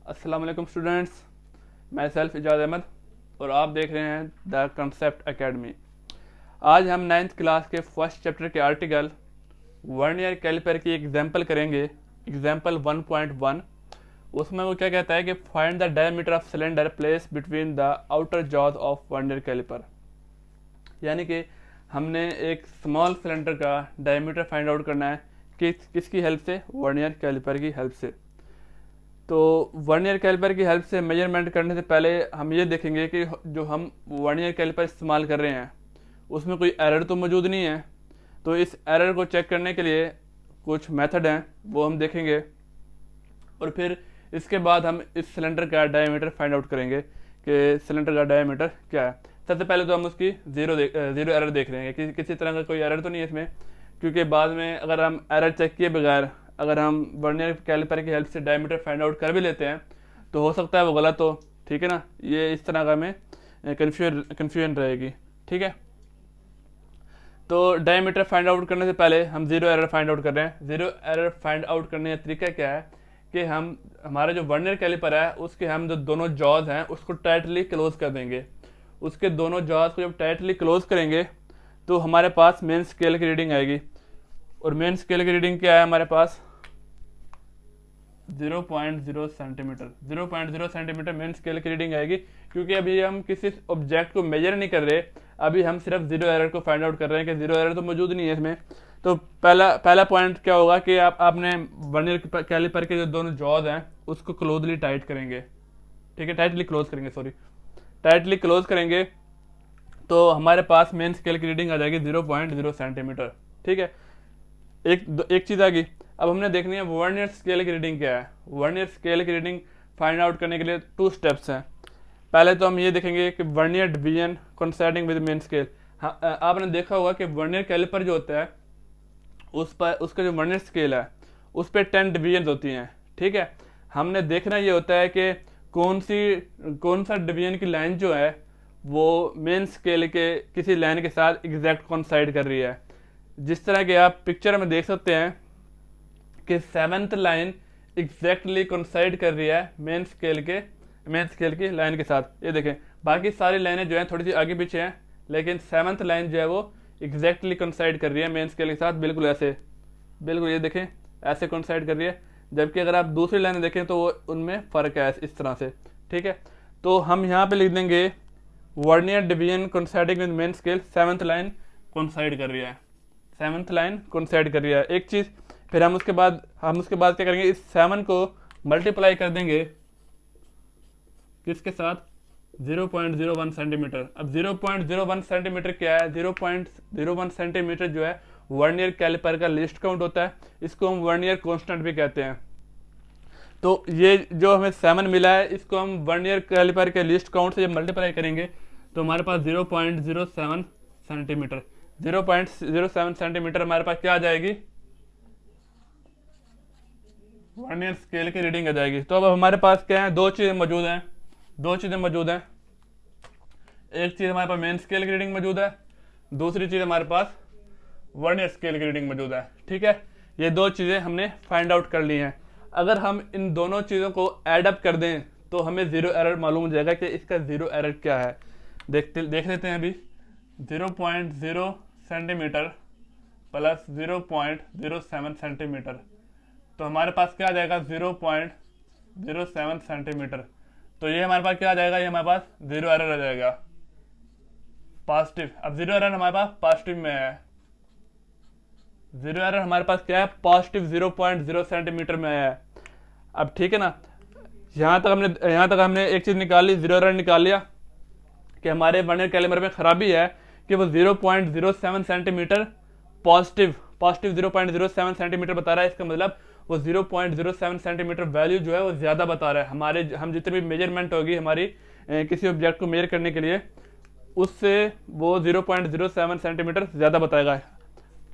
अस्सलाम वालेकुम स्टूडेंट्स, मैं सेल्फ इजाज़ अहमद और आप देख रहे हैं द कंसेप्ट एकेडमी। आज हम 9th क्लास के फर्स्ट चैप्टर के आर्टिकल वर्नियर कैलिपर की एग्जाम्पल करेंगे। एग्जाम्पल 1.1। उसमें वो क्या कहता है कि find the diameter of cylinder place between the outer jaws of vernier calliper. यानी कि हमने एक स्मॉल सिलेंडर का डायमीटर फाइंड आउट करना है किसकी हेल्प से? वर्नियर कैलिपर की हेल्प से। तो वर्नियर कैलिपर की हेल्प से मेजरमेंट करने से पहले हम ये देखेंगे कि जो हम वर्नियर कैलिपर इस्तेमाल कर रहे हैं उसमें कोई एरर तो मौजूद नहीं है। तो इस एरर को चेक करने के लिए कुछ मेथड हैं, वो हम देखेंगे और फिर इसके बाद हम इस सिलेंडर का डायमीटर फाइंड आउट करेंगे कि सिलेंडर का डायमीटर क्या है। सबसे पहले तो हम उसकी ज़ीरो एरर देख रहे हैं कि किसी तरह का कोई एरर तो नहीं है इसमें, क्योंकि बाद में अगर हम एरर चेक किए बगैर अगर हम वर्नियर कैलिपर की हेल्प से डायमीटर फाइंड आउट कर भी लेते हैं तो हो सकता है वो गलत हो। ठीक है ना, ये इस तरह का हमें कन्फ्यूजन रहेगी। ठीक है, तो डायमीटर फाइंड आउट करने से पहले हम ज़ीरो एरर फाइंड आउट कर रहे हैं। ज़ीरो एरर फाइंड आउट करने का तरीका क्या है कि हमारा जो वर्नियर कैलिपर है उसके हम जो दोनों जॉज हैं उसको टाइटली क्लोज कर देंगे। उसके दोनों जॉज को जब टाइटली क्लोज करेंगे तो हमारे पास मेन स्केल की रीडिंग आएगी। और मेन स्केल की रीडिंग क्या है हमारे पास? 0.0 सेंटीमीटर। 0.0 सेंटीमीटर मेन स्केल की रीडिंग आएगी, क्योंकि अभी हम किसी ऑब्जेक्ट को मेजर नहीं कर रहे, अभी हम सिर्फ ज़ीरो एरर को फाइंड आउट कर रहे हैं कि ज़ीरो एरर तो मौजूद नहीं है इसमें। तो पहला पॉइंट क्या होगा कि आपने वर्नियर कैलिपर के जो दोनों जॉज हैं उसको क्लोजली टाइट करेंगे। ठीक है, टाइटली क्लोज करेंगे, टाइटली क्लोज करेंगे तो हमारे पास मेन स्केल की रीडिंग आ जाएगी 0.0 सेंटीमीटर। ठीक है, एक चीज़ आ गई। अब हमने देखनी है वर्नियर स्केल की रीडिंग क्या है। वर्नियर स्केल की रीडिंग फाइंड आउट करने के लिए 2 स्टेप्स हैं। पहले तो हम ये देखेंगे कि vernier division coinciding with main scale. हाँ, आपने देखा होगा कि वर्नियर कैलिपर जो होता है उस पर उसका जो वर्नियर स्केल है उस पर 10 डिवीजन होती हैं। ठीक है, हमने देखना ये होता है कि कौन सा डिवीजन की लाइन जो है वो मेन स्केल के किसी लाइन के साथ एग्जैक्ट कोइंसाइड कर रही है। जिस तरह के आप पिक्चर में देख सकते हैं कि 7th लाइन एग्जैक्टली कोइंसाइड कर रही है मेन स्केल की लाइन के साथ। ये देखें, बाकी सारी लाइनें जो हैं थोड़ी सी आगे पीछे हैं, लेकिन 7th लाइन जो है वो एग्जैक्टली कोइंसाइड कर रही है मेन स्केल के साथ, बिल्कुल ऐसे, बिल्कुल ये देखें ऐसे कोइंसाइड कर रही है। जबकि अगर आप दूसरी लाइन देखें तो वो उनमें फ़र्क है इस तरह से। ठीक है, तो हम यहाँ पे लिख देंगे vernier division coinciding with main scale, 7th line coincide कर रही है, 7th लाइन कोइंसाइड कर रही है। एक चीज़, फिर हम उसके बाद क्या करेंगे, इस 7 को मल्टीप्लाई कर देंगे किसके साथ? 0.01 सेंटीमीटर। अब 0.01 सेंटीमीटर क्या है? 0.01 सेंटीमीटर जो है वर्नियर कैलिपर का लीस्ट काउंट होता है, इसको हम वर्नियर कांस्टेंट भी कहते हैं। तो ये जो हमें 7 मिला है इसको हम वर्नियर कैलिपर के लीस्ट काउंट से जब मल्टीप्लाई करेंगे तो हमारे पास 0.07 सेंटीमीटर 0.07 सेंटीमीटर हमारे पास क्या आ जाएगी? वर्नियर स्केल की रीडिंग आ जाएगी। तो अब हमारे पास क्या है? दो चीज़ें मौजूद हैं। एक चीज़ हमारे पास मेन स्केल की रीडिंग मौजूद है, दूसरी चीज़ हमारे पास वर्नियर स्केल की रीडिंग मौजूद है। ठीक है, ये दो चीज़ें हमने फाइंड आउट कर ली हैं। अगर हम इन दोनों चीज़ों को एड अप कर दें तो हमें ज़ीरो एरर मालूम हो जाएगा कि इसका ज़ीरो एरर क्या है। देख लेते हैं अभी। 0.0 सेंटीमीटर प्लस 0.07 सेंटीमीटर, तो हमारे पास क्या आ जाएगा? 0.07 सेंटीमीटर। तो ये हमारे पास क्या आ जाएगा? ये हमारे पास ज़ीरो एरर आ जाएगा, पॉजिटिव। अब ज़ीरो एरर हमारे पास पॉजिटिव में है। ज़ीरो एरर हमारे पास क्या है? पॉजिटिव 0.0 सेंटीमीटर में है। अब ठीक है ना, यहाँ तक हमने एक चीज़ निकाल ली, ज़ीरो एरर निकाल लिया कि हमारे वर्नियर कैलिपर में खराबी है कि वो 0.07 सेंटीमीटर पॉजिटिव 0.07 सेंटीमीटर बता रहा है। इसका मतलब वो 0.07 सेंटीमीटर वैल्यू जो है वो ज़्यादा बता रहा है। हम जितनी भी मेजरमेंट होगी हमारी किसी ऑब्जेक्ट को मेजर करने के लिए, उससे वो 0.07 सेंटीमीटर ज़्यादा बताएगा,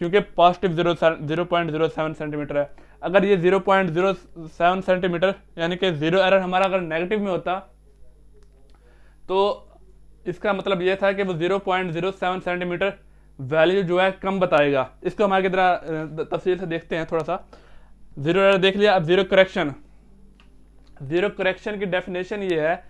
क्योंकि पॉजिटिव 0.07 सेंटीमीटर है। अगर ये 0.07 सेंटीमीटर यानी कि ज़ीरो एरर हमारा अगर नेगेटिव में होता तो इसका मतलब ये था कि वो 0.07 सेंटीमीटर वैल्यू जो है कम बताएगा। इसको हम आगे तफसील से देखते हैं थोड़ा सा। ज़ीरो एरर देख लिया। अब ज़ीरो करेक्शन जीरो करेक्शन की डेफिनेशन ये है,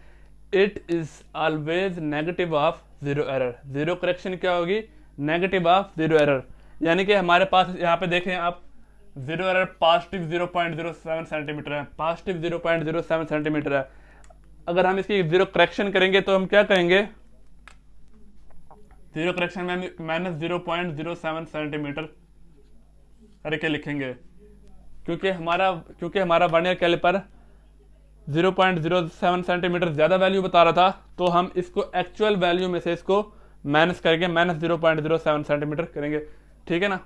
it is always negative of zero error. Zero correction क्या होगी? Negative of zero error. यानी कि हमारे पास यहाँ पे देखें आप, जीरो एरर पॉजिटिव 0.07 सेंटीमीटर है, पॉजिटिव 0.07 सेंटीमीटर है। अगर हम इसकी जीरो करेक्शन करेंगे तो हम क्या करेंगे? जीरो करेक्शन में माइनस 0.07 सेंटीमीटर करके लिखेंगे, क्योंकि हमारा वर्नियर कैलिपर 0.07 सेंटीमीटर ज़्यादा वैल्यू बता रहा था, तो हम इसको एक्चुअल वैल्यू में से इसको माइनस करके माइनस 0.07 सेंटीमीटर करेंगे, ठीक है ना।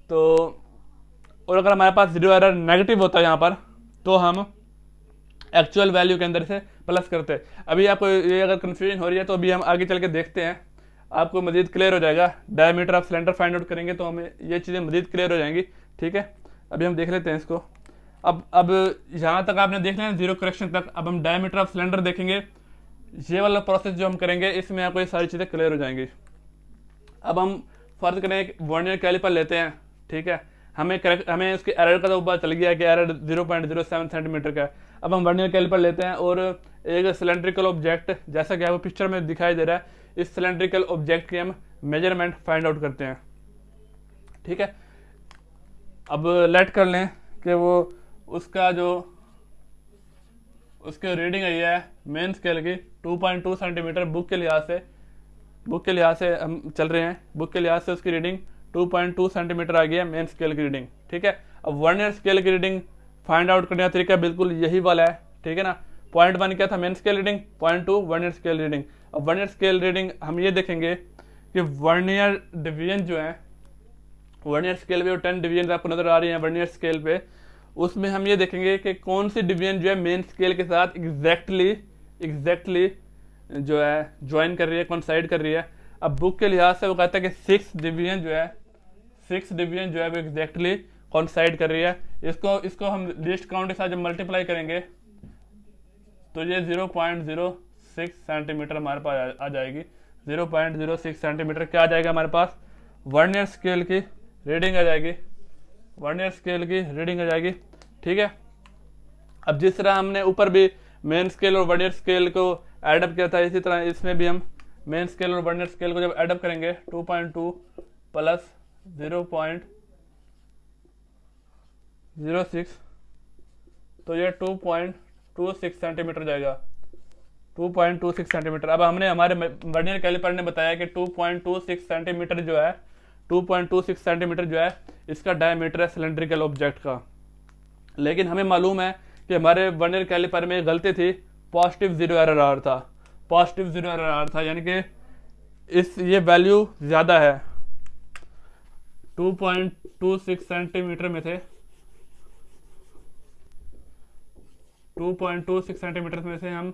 तो और अगर हमारे पास जीरो एरर नेगेटिव होता है यहाँ पर, तो हम एक्चुअल वैल्यू के अंदर से प्लस करते हैं। अभी आपको ये अगर कन्फ्यूजन हो रही है तो अभी हम आगे चल के देखते हैं, आपको मजीद क्लियर हो जाएगा। Diameter of cylinder find out करेंगे तो हमें ये चीज़ें मजीद क्लियर हो जाएंगी, ठीक है। अभी हम देख लेते हैं इसको। अब यहाँ तक आपने देख लिया जीरो करेक्शन तक। अब हम डायमीटर ऑफ सिलेंडर देखेंगे। ये वाला प्रोसेस जो हम करेंगे इसमें आपको ये सारी चीज़ें क्लियर हो जाएंगी। अब हम फर्ज करें एक वर्नियर कैलिपर लेते हैं, ठीक है। हमें उसके एरर का तो पता चल गया कि एरर 0.07 सेंटीमीटर का है। अब हम वर्नियर कैलिपर लेते हैं और एक सिलेंड्रिकल ऑब्जेक्ट, जैसा कि आपको पिक्चर में दिखाई दे रहा है, इस सिलेंड्रिकल ऑब्जेक्ट की हम मेजरमेंट फाइंड आउट करते हैं, ठीक है। अब लेट कर लें कि वो उसका जो उसकी रीडिंग आई है मेन स्केल की 2.2 सेंटीमीटर। बुक के लिहाज से हम चल रहे हैं, बुक के लिहाज से उसकी रीडिंग 2.2 सेंटीमीटर आ गई है मेन स्केल की रीडिंग, ठीक है। अब वर्नियर स्केल की रीडिंग फाइंड आउट करने का तरीका बिल्कुल यही वाला है, ठीक है ना। पॉइंट 1 क्या था? Main scale reading. Point 2 vernier scale reading. अब वर्नियर स्केल रीडिंग हम ये देखेंगे कि वर्नियर डिवीजन जो है, वर्नियर स्केल पे 10 डिवीजन आपको नजर आ रही हैं वर्नियर स्केल पे, उसमें हम ये देखेंगे कि कौन सी डिवीजन जो है मेन स्केल के साथ एग्जैक्टली जो है ज्वाइन कर रही है, कोइंसाइड कर रही है। अब बुक के लिहाज से वो कहता है कि 6 डिवीजन जो है वो एग्जैक्टली कोइंसाइड कर रही है। इसको हम लीस्ट काउंट के साथ जब मल्टीप्लाई करेंगे तो ये 0.06 सेंटीमीटर हमारे पास आ जाएगी। 0.06 सेंटीमीटर क्या आ जाएगा हमारे पास? वर्नियर स्केल की रीडिंग आ जाएगी, ठीक है। अब जिस तरह हमने ऊपर भी मेन स्केल और वर्नियर स्केल को एडअप किया था, इसी तरह इसमें भी हम मेन स्केल और वर्नियर स्केल को जब एडअप करेंगे 2.2 प्लस 0.06 तो ये 2.26 सेंटीमीटर जाएगा, 2.26 सेंटीमीटर। अब हमारे वर्नियर कैलिपर ने बताया कि 2.26 सेंटीमीटर जो है 2.26 सेंटीमीटर जो है इसका डायमीटर है सिलेंड्रिकल ऑब्जेक्ट का। लेकिन हमें मालूम है कि हमारे वर्नियर कैलिपर में गलती थी, पॉजिटिव जीरो एरर आ रहा था, यानी कि ये वैल्यू ज़्यादा है। 2.26 सेंटीमीटर में थे, 2.26 सेंटीमीटर में से हम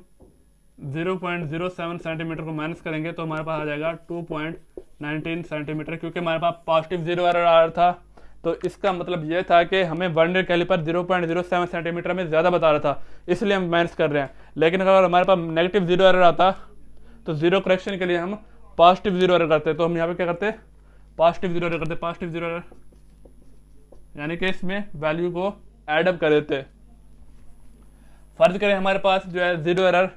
0.07 सेंटीमीटर को माइनस करेंगे तो हमारे पास आ जाएगा 2.19 सेंटीमीटर। क्योंकि हमारे पास पॉजिटिव जीरो एरर आ रहा था, तो इसका मतलब यह था कि हमें वर्नियर कैलिपर 0.07 सेंटीमीटर में ज़्यादा बता रहा था, इसलिए हम माइनस कर रहे हैं। लेकिन अगर हमारे पास नेगेटिव जीरो एरर आता तो जीरो करेक्शन के लिए हम पॉजिटिव जीरो एरर करते। तो हम यहाँ पे क्या करते? पॉजिटिव जीरो एरर, यानी कि इसमें वैल्यू को एडअप कर देते। फर्ज करें हमारे पास जो है जीरो एरर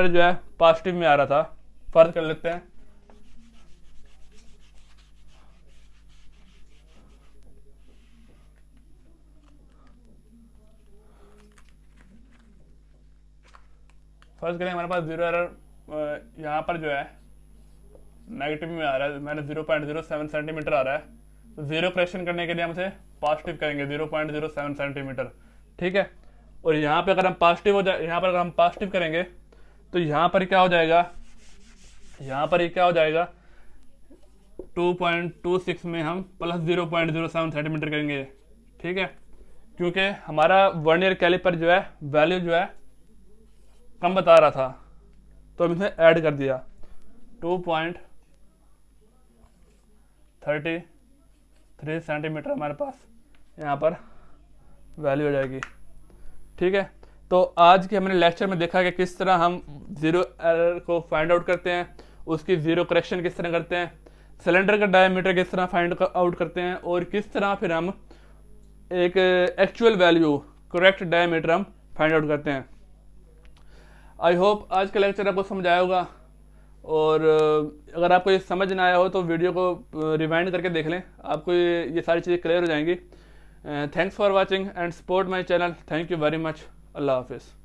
जो है पॉजिटिव में आ रहा था, फर्ज कर लेते हैं। फर्ज करें हमारे पास जीरो एरर यहाँ पर जो है नेगेटिव में आ रहा है, मैंने 0.07 सेंटीमीटर आ रहा है, तो जीरो करेक्शन करने के लिए हम इसे पॉजिटिव करेंगे 0.07 सेंटीमीटर, ठीक है। और यहाँ पे अगर हम पॉजिटिव करेंगे तो यहाँ पर क्या हो जाएगा? 2.26 में हम प्लस 0.07 सेंटीमीटर करेंगे, ठीक है। क्योंकि हमारा वर्नियर कैलिपर जो है वैल्यू जो है कम बता रहा था, तो हम इसमें ऐड कर दिया 2.33 सेंटीमीटर हमारे पास यहाँ पर वैल्यू हो जाएगी, ठीक है। तो आज के हमने लेक्चर में देखा कि किस तरह हम जीरो एरर को फाइंड आउट करते हैं, उसकी जीरो करेक्शन किस तरह करते हैं, सिलेंडर का डायमीटर किस तरह फाइंड आउट करते हैं, और किस तरह फिर हम एक एक्चुअल वैल्यू करेक्ट डायमीटर हम फाइंड आउट करते हैं। आई होप आज का लेक्चर आपको समझ आया होगा, और अगर आपको ये समझ ना आया हो तो वीडियो को रिवाइंड करके देख लें, आपको ये सारी चीज़ें क्लियर हो जाएंगी। Thanks for watching and support my channel. Thank you very much. अल्लाह हाफिज़।